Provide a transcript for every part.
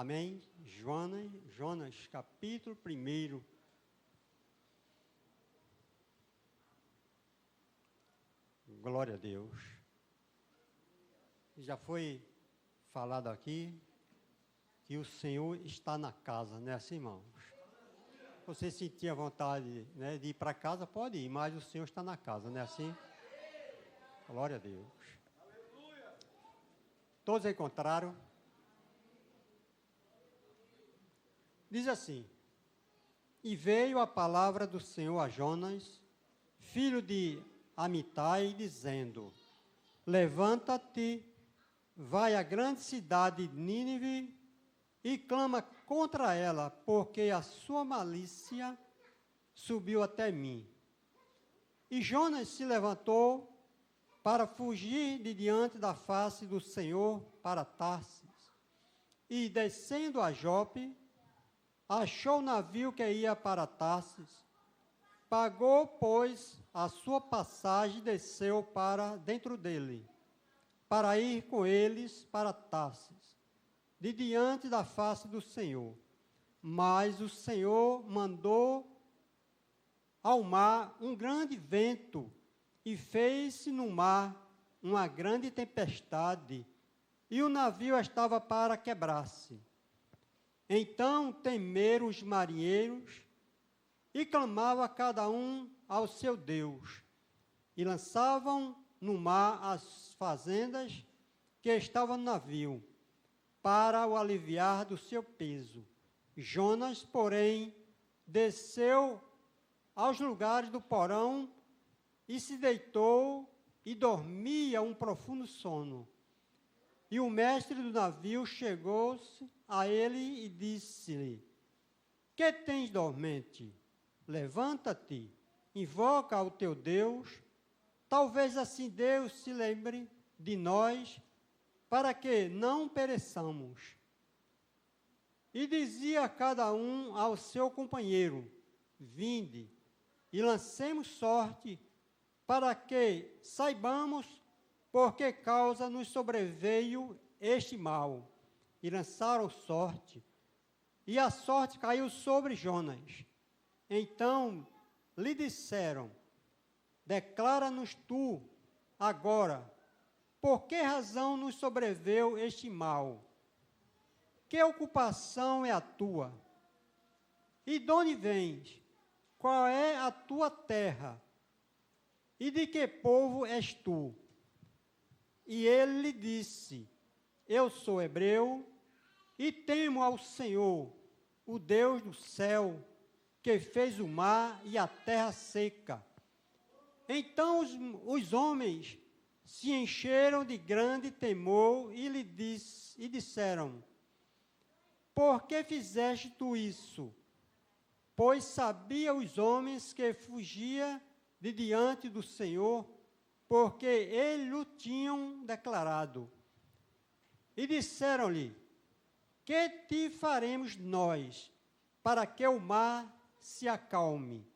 Amém? Jonas, capítulo 1. Glória a Deus. Já foi falado aqui que o Senhor está na casa, não é assim, irmãos? Você sentir a vontade, né, de ir para casa, pode ir, mas o Senhor está na casa, não é assim? Glória a Deus. Todos encontraram? Diz assim: e veio a palavra do Senhor a Jonas, filho de Amitai, dizendo: levanta-te, vai à grande cidade de Nínive e clama contra ela, porque a sua malícia subiu até mim. E Jonas se levantou para fugir de diante da face do Senhor para Tarsis. E descendo a Jope, achou o navio que ia para Tarsis, pagou, pois, a sua passagem e desceu para dentro dele, para ir com eles para Tarsis, de diante da face do Senhor. Mas o Senhor mandou ao mar um grande vento, e fez-se no mar uma grande tempestade, e o navio estava para quebrar-se. Então temeram os marinheiros, e clamava cada um ao seu Deus, e lançavam no mar as fazendas que estavam no navio, para o aliviar do seu peso. Jonas, porém, desceu aos lugares do porão, e se deitou, e dormia um profundo sono. E o mestre do navio chegou-se a ele e disse-lhe: que tens dormente? Levanta-te, invoca ao teu Deus, talvez assim Deus se lembre de nós, para que não pereçamos. E dizia a cada um ao seu companheiro: vinde, e lancemos sorte, para que saibamos por que causa nos sobreveio este mal. E lançaram sorte, e a sorte caiu sobre Jonas. Então lhe disseram: declara-nos tu agora, por que razão nos sobreveio este mal? Que ocupação é a tua? E de onde vens? Qual é a tua terra? E de que povo és tu? E ele lhe disse: eu sou hebreu, e temo ao Senhor, o Deus do céu, que fez o mar e a terra seca. Então os homens se encheram de grande temor e disseram: por que fizeste tu isso? Pois sabia os homens que fugia de diante do Senhor, porque eles o tinham declarado. E disseram-lhe: que te faremos nós, para que o mar se acalme?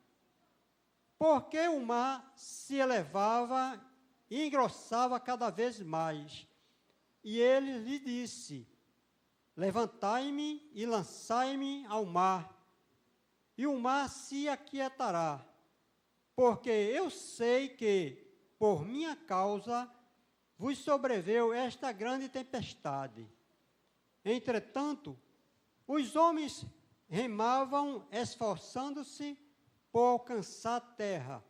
Porque o mar se elevava e engrossava cada vez mais. E ele lhe disse: levantai-me e lançai-me ao mar, e o mar se aquietará, porque eu sei que, por minha causa, vos sobreveio esta grande tempestade. Entretanto, os homens remavam, esforçando-se por alcançar a terra,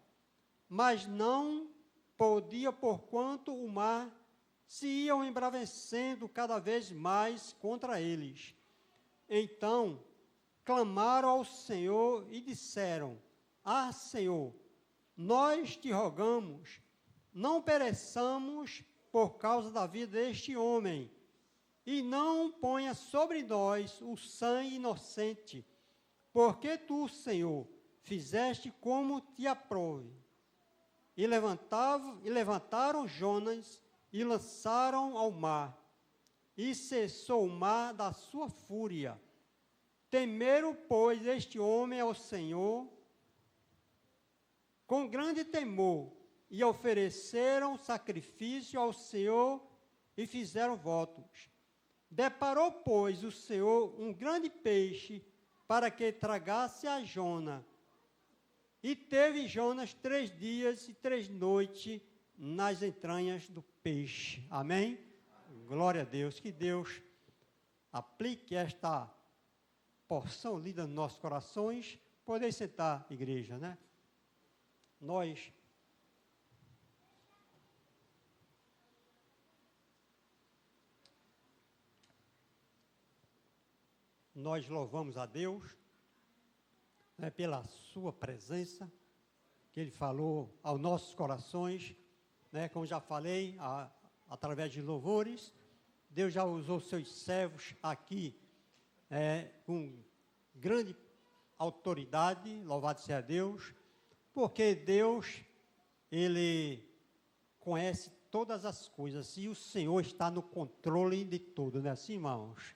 mas não podia, porquanto o mar se ia embravecendo cada vez mais contra eles. Então clamaram ao Senhor e disseram: ah, Senhor, nós te rogamos, não pereçamos por causa da vida deste homem, e não ponha sobre nós o sangue inocente, porque tu, Senhor, fizeste como te aprouve. E levantaram Jonas e lançaram ao mar, e cessou o mar da sua fúria. Temeram, pois, este homem ao Senhor com grande temor, e ofereceram sacrifício ao Senhor e fizeram votos. Deparou, pois, o Senhor um grande peixe para que tragasse a Jona. E teve Jonas 3 dias e 3 noites nas entranhas do peixe. Amém? Glória a Deus. Que Deus aplique esta porção lida nos nossos corações. Podem sentar, igreja, né? Nós louvamos a Deus, né, pela sua presença, que Ele falou aos nossos corações, né, como já falei, através de louvores. Deus já usou seus servos aqui com grande autoridade, louvado seja Deus, porque Deus, Ele conhece todas as coisas e o Senhor está no controle de tudo, né, assim, irmãos?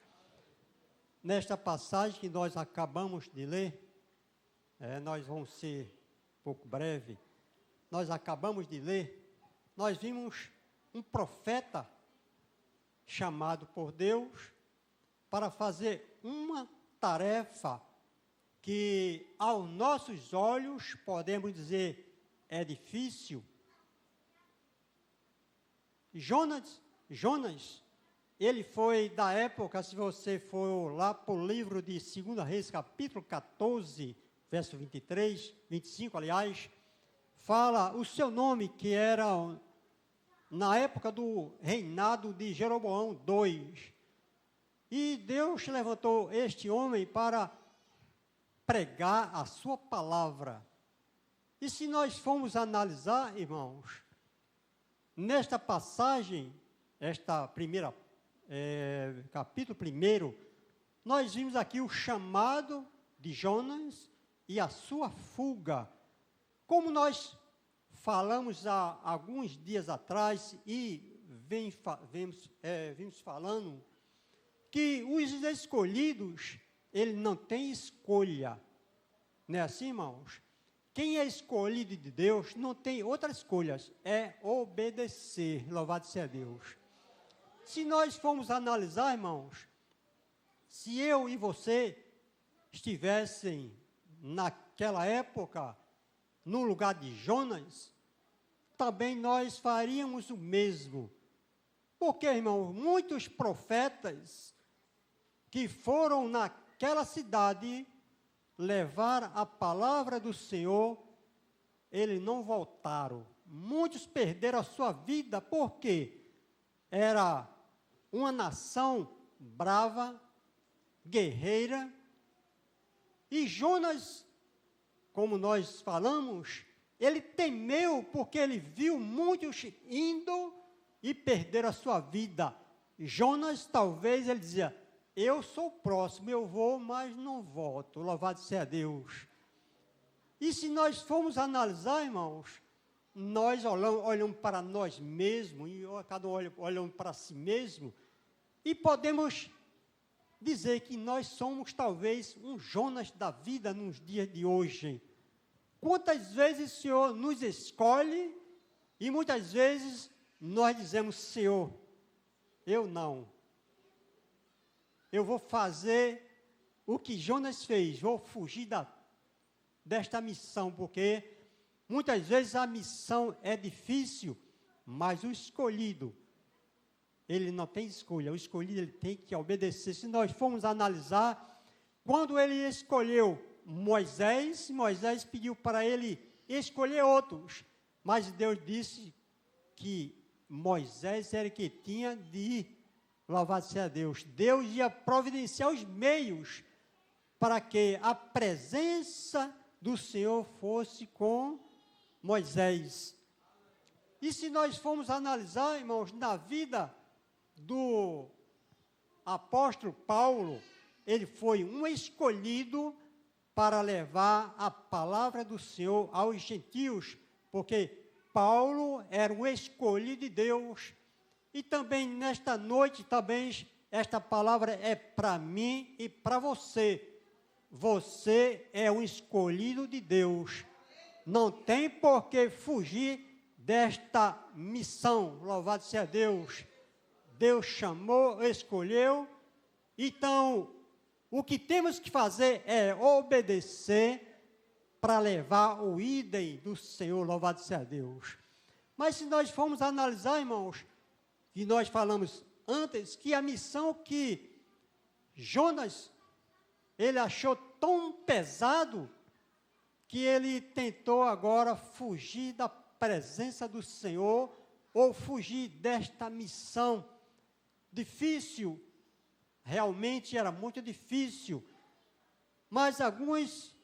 Nesta passagem que nós acabamos de ler, nós vamos ser um pouco breve, nós acabamos de ler, nós vimos um profeta chamado por Deus para fazer uma tarefa que aos nossos olhos podemos dizer é difícil. Jonas, ele foi da época, se você for lá para o livro de 2 Reis, capítulo 14, verso 23, 25, aliás, fala o seu nome, que era na época do reinado de Jeroboão II. E Deus levantou este homem para pregar a sua palavra. E se nós formos analisar, irmãos, nesta passagem, esta primeira capítulo 1, nós vimos aqui o chamado de Jonas e a sua fuga. Como nós falamos há alguns dias atrás e vimos falando, que os escolhidos, ele não tem escolha. Não é assim, irmãos? Quem é escolhido de Deus não tem outras escolhas, é obedecer, louvado seja Deus. Se nós formos analisar, irmãos, se eu e você estivessem naquela época, no lugar de Jonas, também nós faríamos o mesmo. Porque, irmãos, muitos profetas que foram naquela cidade levar a palavra do Senhor, eles não voltaram. Muitos perderam a sua vida, porque era uma nação brava, guerreira, e Jonas, como nós falamos, ele temeu porque ele viu muitos indo e perderam a sua vida. Jonas, talvez, ele dizia, eu sou o próximo, eu vou, mas não volto, louvado seja Deus. E se nós formos analisar, irmãos, nós olhamos para nós mesmos, e cada um olhando para si mesmo, e podemos dizer que nós somos talvez um Jonas da vida nos dias de hoje. Quantas vezes o Senhor nos escolhe, e muitas vezes nós dizemos, Senhor, eu não. Eu vou fazer o que Jonas fez, vou fugir desta missão, porque muitas vezes a missão é difícil, mas o escolhido, ele não tem escolha, o escolhido ele tem que obedecer. Se nós formos analisar, quando ele escolheu Moisés pediu para ele escolher outros, mas Deus disse que Moisés era que tinha de ir, louvado seja Deus. Deus ia providenciar os meios para que a presença do Senhor fosse com Moisés. E se nós formos analisar, irmãos, na vida do apóstolo Paulo, ele foi um escolhido para levar a palavra do Senhor aos gentios, porque Paulo era um escolhido de Deus. E também nesta noite, também esta palavra é para mim e para você. Você é um escolhido de Deus. Não tem por que fugir desta missão, louvado seja Deus. Deus chamou, escolheu. Então, o que temos que fazer é obedecer para levar o idem do Senhor, louvado seja Deus. Mas se nós formos analisar, irmãos, e nós falamos antes, que a missão que Jonas, ele achou tão pesado, que ele tentou agora fugir da presença do Senhor, ou fugir desta missão difícil. Realmente era muito difícil, mas alguns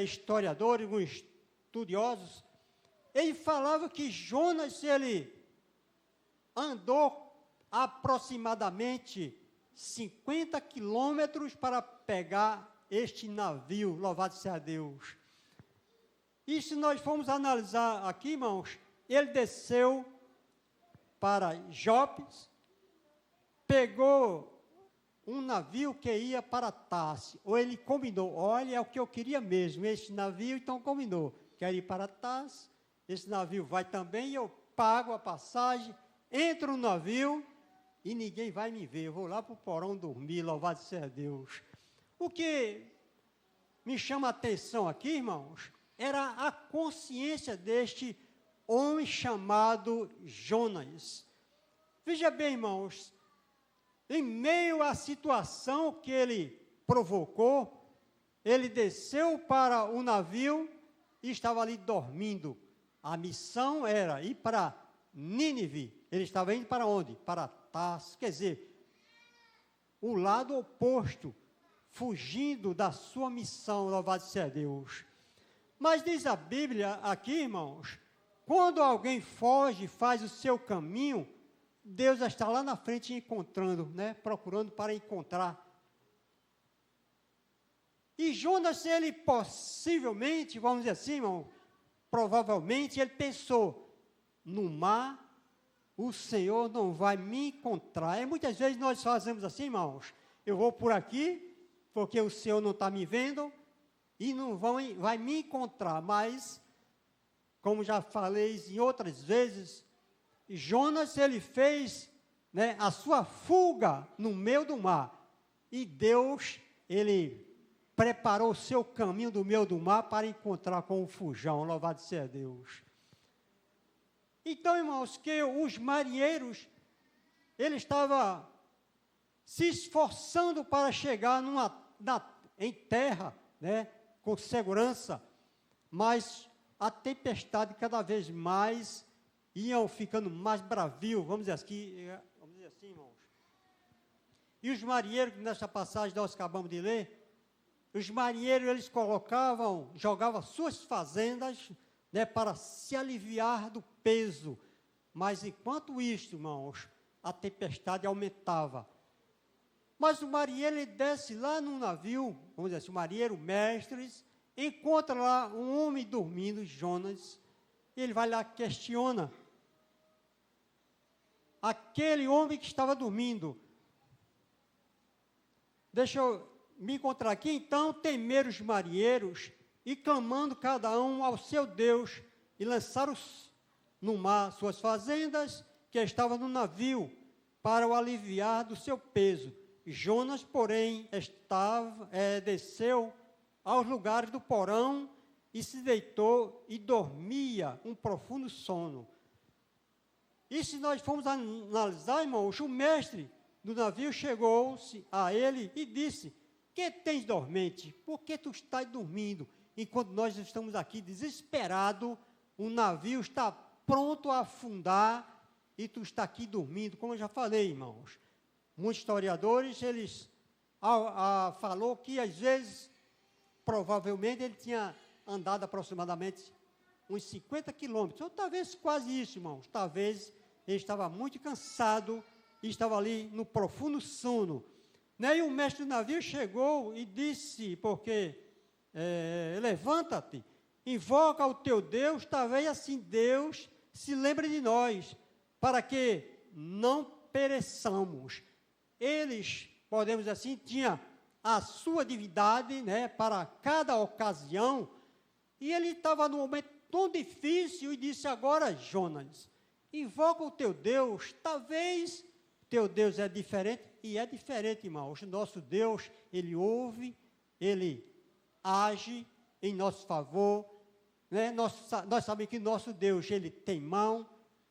historiadores, alguns estudiosos, ele falava que Jonas, ele andou aproximadamente 50 quilômetros para pegar este navio, louvado seja Deus. E se nós formos analisar aqui, irmãos, ele desceu para Jope, pegou um navio que ia para Tarsis, ou ele combinou, olha, é o que eu queria mesmo, esse navio, então combinou, quer ir para Tarsis, esse navio vai também, eu pago a passagem, entro no navio e ninguém vai me ver, eu vou lá para o porão dormir, louvado seja Deus. O que me chama a atenção aqui, irmãos, era a consciência deste homem chamado Jonas. Veja bem, irmãos, em meio à situação que ele provocou, ele desceu para o navio e estava ali dormindo. A missão era ir para Nínive. Ele estava indo para onde? Para Tarsis. Quer dizer, o lado oposto, fugindo da sua missão, louvado seja Deus. Mas diz a Bíblia aqui, irmãos, quando alguém foge, faz o seu caminho, Deus está lá na frente encontrando, né? Procurando para encontrar. E Jonas, ele possivelmente, vamos dizer assim, irmão, provavelmente ele pensou, no mar, o Senhor não vai me encontrar. E muitas vezes nós fazemos assim, irmãos, eu vou por aqui, porque o Senhor não está me vendo, e não vai me encontrar. Mas, como já falei em outras vezes, Jonas, ele fez, né, a sua fuga no meio do mar. E Deus, ele preparou o seu caminho do meio do mar para encontrar com o fujão, louvado seja Deus. Então, irmãos, que os marinheiros, ele estava se esforçando para chegar em terra, né, com segurança, mas a tempestade cada vez mais iam ficando mais bravios, vamos dizer assim, irmãos. E os marinheiros, nessa passagem nós acabamos de ler, os marinheiros, eles jogavam suas fazendas, né, para se aliviar do peso. Mas enquanto isso, irmãos, a tempestade aumentava. Mas o marinheiro, ele desce lá no navio, vamos dizer assim, o marinheiro mestre, encontra lá um homem dormindo, Jonas, e ele vai lá e questiona aquele homem que estava dormindo. Deixa eu me encontrar aqui. Então temeram os marinheiros e clamando cada um ao seu Deus e lançaram no mar suas fazendas que estavam no navio para o aliviar do seu peso. Jonas, porém, desceu aos lugares do porão e se deitou e dormia um profundo sono. E se nós formos analisar, irmãos, o mestre do navio chegou-se a ele e disse, que tens dormente? Por que tu estás dormindo? Enquanto nós estamos aqui desesperados, o navio está pronto a afundar e tu está aqui dormindo, como eu já falei, irmãos. Muitos historiadores, eles falou que às vezes, provavelmente, ele tinha andado aproximadamente uns 50 quilômetros, ou talvez quase isso, irmãos. Talvez ele estava muito cansado e estava ali no profundo sono. E o mestre do navio chegou e disse, levanta-te, invoca o teu Deus, talvez assim Deus se lembre de nós, para que não pereçamos. Eles, podemos dizer assim, tinham a sua divindade, né, para cada ocasião, e ele estava num momento tão difícil e disse, agora, Jonas, invoca o teu Deus. Talvez teu Deus é diferente, e é diferente, irmãos. Nosso Deus, Ele ouve, Ele age em nosso favor, né? Nós sabemos que nosso Deus, Ele tem mão,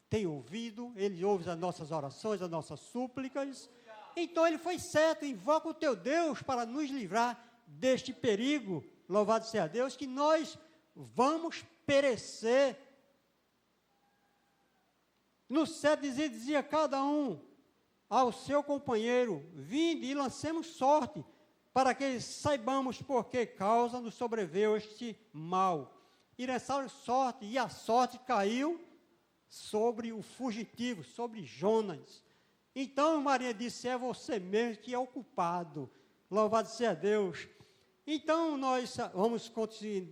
tem ouvido, Ele ouve as nossas orações, as nossas súplicas. Então Ele foi certo, invoca o teu Deus para nos livrar deste perigo, louvado seja Deus, que nós vamos perecer. No 7 dizia cada um ao seu companheiro, vinde e lancemos sorte, para que saibamos por que causa nos sobreveio este mal. E lançaram sorte, e a sorte caiu sobre o fugitivo, sobre Jonas. Então Maria disse, é você mesmo que é o culpado. Louvado seja Deus. Então nós vamos continuar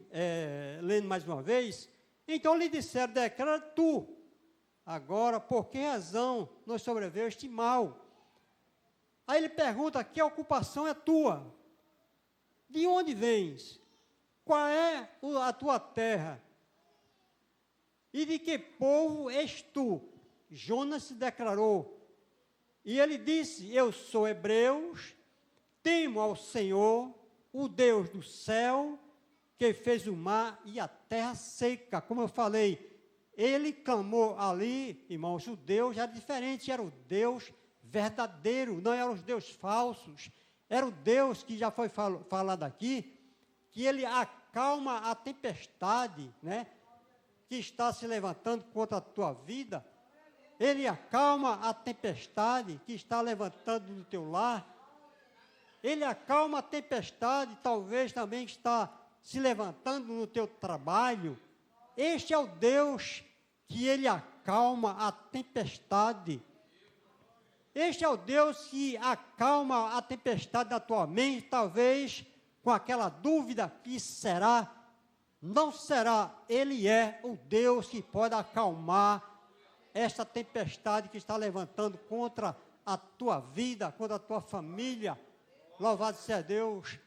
lendo mais uma vez. Então lhe disseram, declara tu, agora, por que razão nos sobreveio este mal? Aí ele pergunta, que ocupação é tua? De onde vens? Qual é a tua terra? E de que povo és tu? Jonas se declarou. E ele disse, eu sou hebreus, temo ao Senhor, o Deus do céu, que fez o mar e a terra seca. Como eu falei, ele clamou ali, irmãos, o Deus era diferente, era o Deus verdadeiro, não eram os deuses falsos, era o Deus que já foi falado aqui, que ele acalma a tempestade, né, que está se levantando contra a tua vida, ele acalma a tempestade que está levantando no teu lar, ele acalma a tempestade, talvez também está se levantando no teu trabalho. Este é o Deus que ele acalma a tempestade. Este é o Deus que acalma a tempestade da tua mente, talvez com aquela dúvida que será, não será. Ele é o Deus que pode acalmar esta tempestade que está levantando contra a tua vida, contra a tua família. Louvado seja Deus.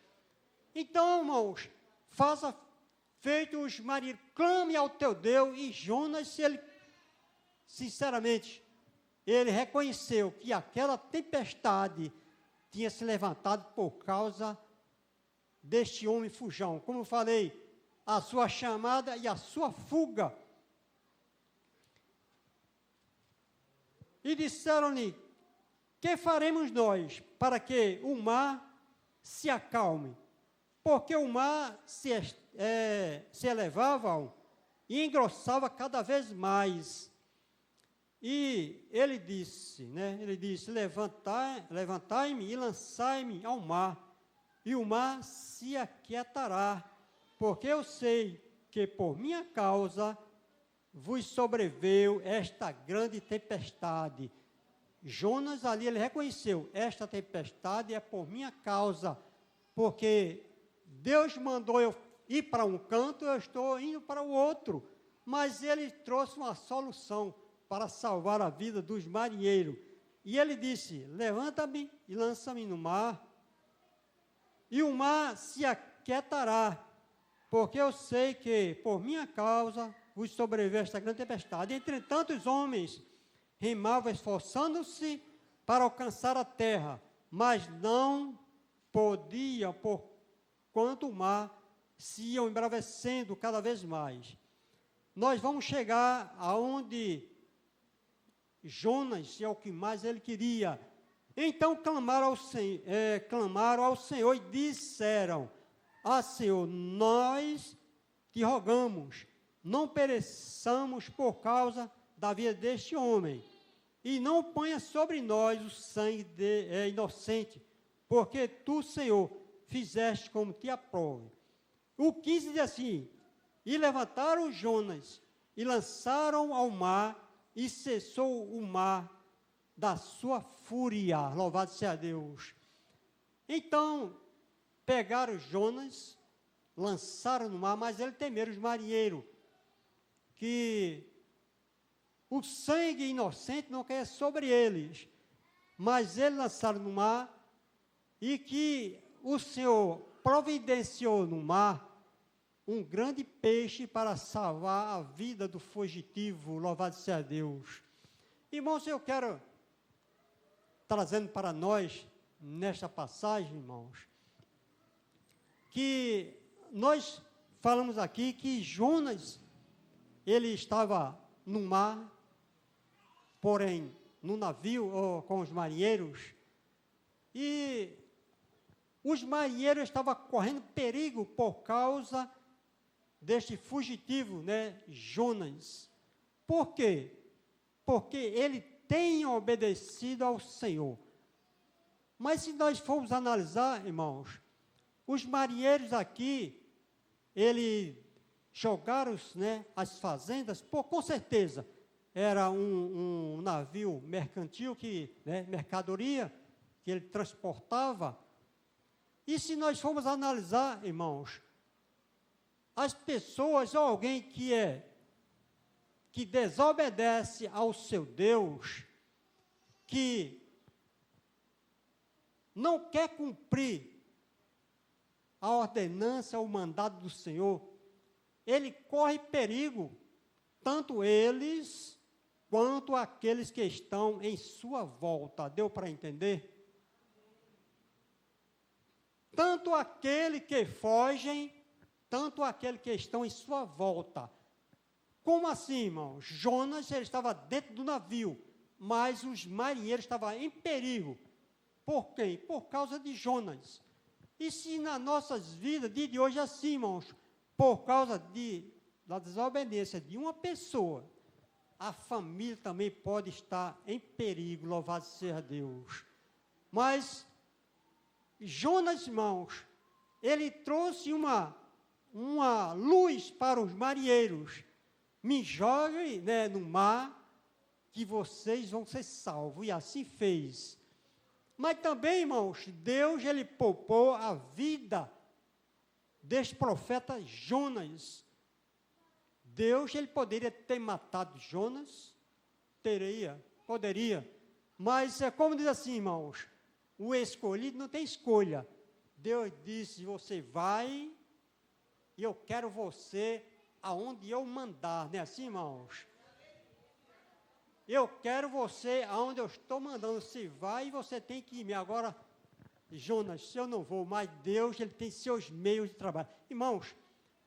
Então, irmãos, faça feito os marinheiros, clame ao teu Deus. E Jonas, se ele, sinceramente, ele reconheceu que aquela tempestade tinha se levantado por causa deste homem fujão. Como eu falei, a sua chamada e a sua fuga. E disseram-lhe, que faremos nós para que o mar se acalme? Porque o mar se elevava e engrossava cada vez mais. E ele disse, levantai-me e lançai-me ao mar, e o mar se aquietará, porque eu sei que por minha causa vos sobreveio esta grande tempestade. Jonas ali, ele reconheceu, esta tempestade é por minha causa, porque Deus mandou eu ir para um canto, eu estou indo para o outro, mas ele trouxe uma solução para salvar a vida dos marinheiros. E ele disse, levanta-me e lança-me no mar, e o mar se aquietará, porque eu sei que por minha causa vos sobreveio esta grande tempestade. Entretanto, os homens remavam esforçando-se para alcançar a terra, mas não podiam, porquanto o mar se ia embravecendo cada vez mais. Nós vamos chegar aonde Jonas é o que mais ele queria. Então clamaram ao Senhor e disseram, Senhor, nós te rogamos, não pereçamos por causa da vida deste homem, e não ponha sobre nós o sangue inocente, porque tu, Senhor, fizeste como te aprove. O 15 diz assim, e levantaram Jonas, e lançaram ao mar, e cessou o mar da sua fúria. Louvado seja Deus. Então, pegaram Jonas, lançaram no mar, mas eles temeram os marinheiros, que o sangue inocente não caia sobre eles, mas eles lançaram no mar, e que o Senhor providenciou no mar um grande peixe para salvar a vida do fugitivo. Louvado seja Deus. Irmãos, eu quero, trazendo para nós, nesta passagem, irmãos, que nós falamos aqui que Jonas, ele estava no mar, porém, no navio, ou com os marinheiros, e os marinheiros estavam correndo perigo por causa deste fugitivo, né, Jonas. Por quê? Porque ele tem obedecido ao Senhor. Mas se nós formos analisar, irmãos, os marinheiros aqui, eles jogaram, né, as fazendas, com certeza, era um navio mercantil, né, mercadoria, que ele transportava. E se nós formos analisar, irmãos, as pessoas, ou alguém que desobedece ao seu Deus, que não quer cumprir a ordenança, o mandado do Senhor, ele corre perigo, tanto eles quanto aqueles que estão em sua volta. Deu para entender? Tanto aquele que fogem, tanto aquele que estão em sua volta. Como assim, irmãos? Jonas, ele estava dentro do navio, mas os marinheiros estavam em perigo. Por quem? Por causa de Jonas. E se nas nossas vidas, de hoje assim, irmãos, por causa da desobediência de uma pessoa, a família também pode estar em perigo, louvado seja Deus. Mas Jonas, irmãos, ele trouxe uma luz para os marinheiros. Me joguem, né, no mar, que vocês vão ser salvos. E assim fez. Mas também, irmãos, Deus, ele poupou a vida deste profeta Jonas. Deus, ele poderia ter matado Jonas? Poderia. Mas, como diz assim, irmãos, o escolhido não tem escolha. Deus disse, você vai, e eu quero você aonde eu mandar, não é assim, irmãos? Eu quero você aonde eu estou mandando. Se vai, você tem que ir. Agora, Jonas, se eu não vou, mas Deus, ele tem seus meios de trabalho. Irmãos,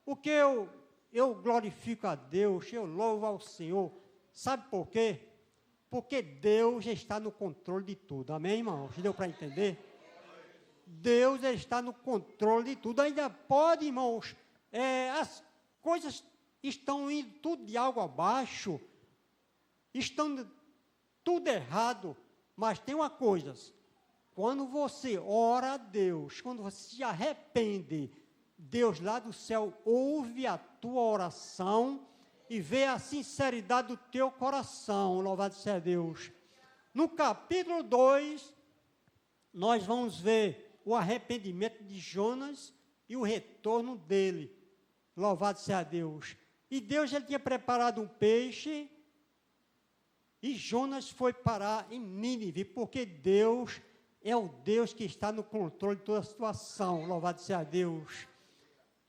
o que eu glorifico a Deus, eu louvo ao Senhor. Sabe por quê? Porque Deus está no controle de tudo. Amém, irmãos? Deu para entender? Deus está no controle de tudo. Ainda pode, irmãos, as coisas estão indo tudo de água abaixo, estão tudo errado, mas tem uma coisa, quando você ora a Deus, quando você se arrepende, Deus lá do céu ouve a tua oração e vê a sinceridade do teu coração, louvado seja Deus. No capítulo 2, nós vamos ver o arrependimento de Jonas e o retorno dele, louvado seja Deus. E Deus já tinha preparado um peixe, e Jonas foi parar em Nínive, porque Deus é o Deus que está no controle de toda a situação, louvado seja Deus.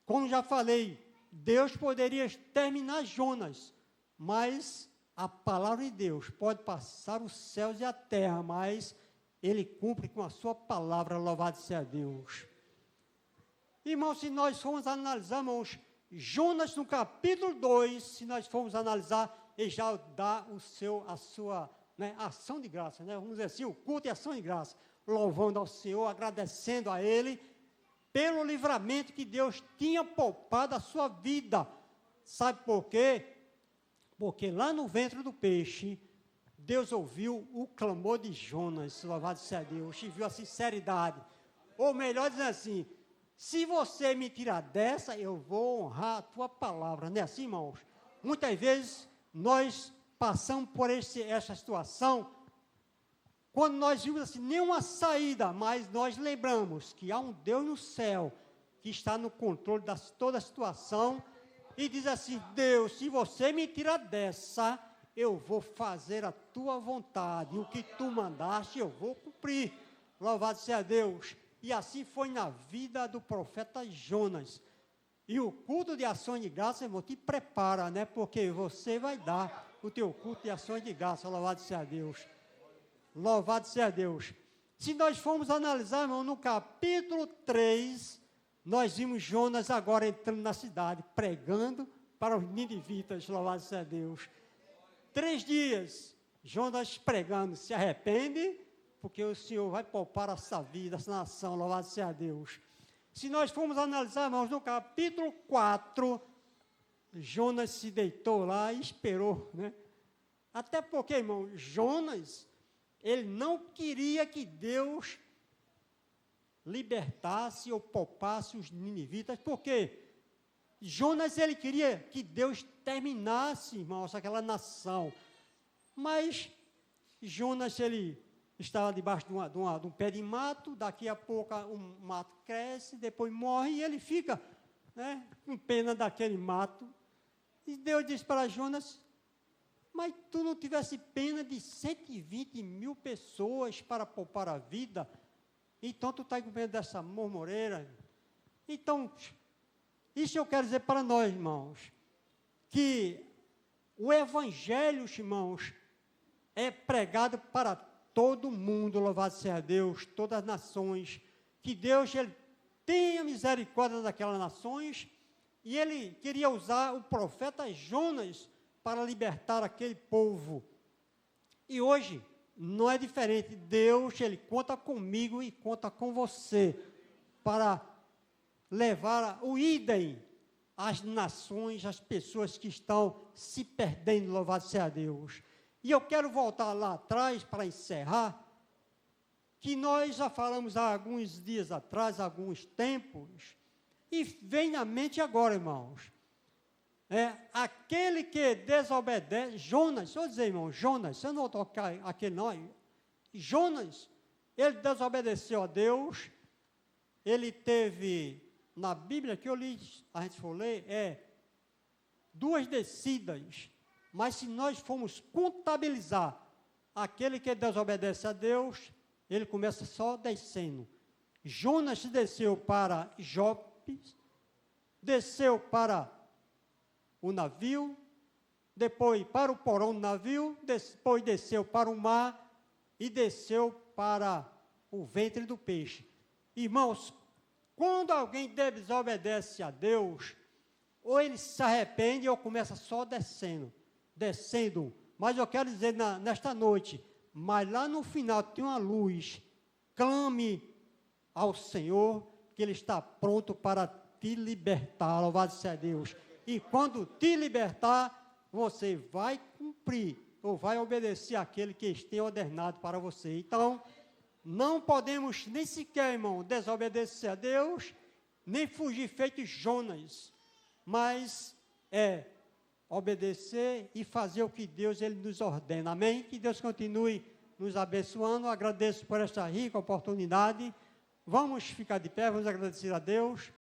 Como já falei, Deus poderia exterminar Jonas, mas a palavra de Deus pode passar os céus e a terra, mas ele cumpre com a sua palavra, louvado seja Deus. Irmãos, se nós formos analisar, irmãos, Jonas no capítulo 2, se nós formos analisar, ele já dá a sua, né, ação de graça, né, vamos dizer assim, o culto e ação de graça, louvando ao Senhor, agradecendo a Ele, pelo livramento que Deus tinha poupado a sua vida. Sabe por quê? Porque lá no ventre do peixe, Deus ouviu o clamor de Jonas, louvado seja Deus, e viu a sinceridade. Ou melhor dizendo assim, se você me tirar dessa, eu vou honrar a tua palavra. Não é assim, irmãos? Muitas vezes nós passamos por essa situação, quando nós vimos assim, nenhuma saída, mas nós lembramos que há um Deus no céu, que está no controle de toda a situação, e diz assim, Deus, se você me tirar dessa, eu vou fazer a tua vontade, e o que tu mandaste, eu vou cumprir. Louvado seja Deus. E assim foi na vida do profeta Jonas. E o culto de ação de graça, irmão, te prepara, né? Porque você vai dar o teu culto de ações de graça. Louvado seja Deus. Louvado seja Deus. Se nós formos analisar, irmão, no capítulo 3, nós vimos Jonas agora entrando na cidade, pregando para os ninivitas. Louvado seja Deus. 3 dias, Jonas pregando, se arrepende, porque o Senhor vai poupar essa vida, essa nação. Louvado seja Deus. Se nós formos analisar, irmãos, no capítulo 4, Jonas se deitou lá e esperou, né? Até porque, irmão, Jonas, ele não queria que Deus libertasse ou poupasse os ninivitas, porque Jonas, ele queria que Deus terminasse, irmãos, aquela nação. Mas Jonas, ele estava debaixo de um pé de mato, daqui a pouco um mato cresce, depois morre e ele fica, né, com pena daquele mato. E Deus disse para Jonas: mas tu não tivesse pena de 120 mil pessoas para poupar a vida? Então tu está com pena dessa mormoreira? Então, isso eu quero dizer para nós, irmãos, que o evangelho, irmãos, é pregado para todo mundo, louvado seja Deus, todas as nações, que Deus, ele tenha misericórdia daquelas nações, e ele queria usar o profeta Jonas para libertar aquele povo. E hoje não é diferente. Deus, ele conta comigo e conta com você para levar o idem às nações, às pessoas que estão se perdendo, louvado seja Deus. E eu quero voltar lá atrás para encerrar, que nós já falamos há alguns dias atrás, há alguns tempos, e vem na mente agora, irmãos. Aquele que desobedece, Jonas, deixa eu dizer, irmão, Jonas, eu não vou tocar aquele não, Jonas, ele desobedeceu a Deus, ele teve, na Bíblia que eu li, a gente for ler, 2 descidas, mas se nós formos contabilizar aquele que desobedece a Deus, ele começa só descendo. Jonas desceu para Jope, desceu para o navio, depois para o porão do navio, depois desceu para o mar e desceu para o ventre do peixe. Irmãos, quando alguém desobedece a Deus, ou ele se arrepende ou começa só descendo. Mas eu quero dizer nesta noite, mas lá no final tem uma luz, clame ao Senhor, que Ele está pronto para te libertar, louvado seja Deus. E quando te libertar, você vai cumprir, ou vai obedecer àquele que esteja ordenado para você. Então, não podemos nem sequer, irmão, desobedecer a Deus, nem fugir feito Jonas, mas obedecer e fazer o que Deus ele nos ordena. Amém? Que Deus continue nos abençoando. Agradeço por esta rica oportunidade. Vamos ficar de pé, vamos agradecer a Deus.